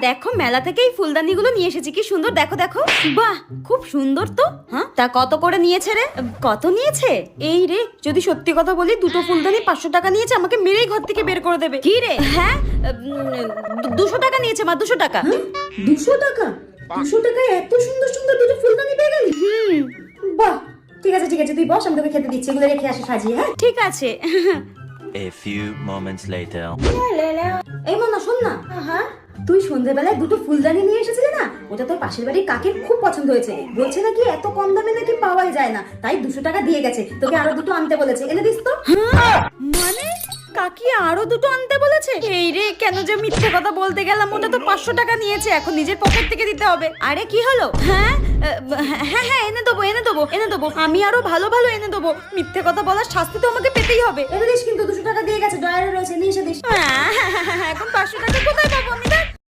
দেখো মেলা থেকে এই ফুলদানিগুলো নিয়ে এসেছি, কি সুন্দর, দেখো দেখো। বাহ, খুব সুন্দর তো। হ্যাঁ, তা কত করে নিয়েছে রে? কত নিয়েছে? এই রে, যদি সত্যি কথা বলি, দুটো ফুলদানি 500 টাকা নিয়েছে, আমাকে মেরেই ঘর থেকে বের করে দেবে। কি রে? হ্যাঁ, 200 টাকা নিয়েছে মা, 200 টাকা। 200 টাকা? 200 টাকায় এত সুন্দর সুন্দর দুটো ফুলদানি পেয়ে গেলি? বাহ, ঠিক আছে ঠিক আছে, তুই বস, আমি তোকে খেতে দিচ্ছি, এগুলো রেখে আসে সাজিয়ে। হ্যাঁ ঠিক আছে। A few moments later. এই মনা, শোন না, তুই সন্ধ্যেবেলায় দুটো ফুলদানি নিয়ে এসেছিলি না, ওটা তোর পাশের বাড়ির কাকের খুব পছন্দ হয়েছে, বলছে নাকি এত কম দামে নাকি পাওয়াই যায় না, তাই 200 টাকা দিয়ে গেছে, তোকে আরো দুটো আনতে বলেছে, এনে দিস তো। মানে কাকি আরো দুটো আনতে বলেছে? এই রে, কেন যে মিথ্যে কথা বলতে গেলাম, ওটা তো 500 টাকা নিয়েছে, এখন নিজের পকেট থেকে দিতে হবে। আরে কি হলো? হ্যাঁ হ্যাঁ হ্যাঁ, এনে দেবো এনে দেবো এনে দেবো, আমি আরো ভালো ভালো এনে দেবো। মিথ্যে কথা বলার শাস্তি তো আমাকে পেতেই হবে। এনে দিস কিন্তু, 200 টাকা দিয়ে গেছে, ড্রয়ারে রয়েছে, নিয়ে এসে দিস। এখন 500 টাকা কোথায় পাবো আমি? দেখ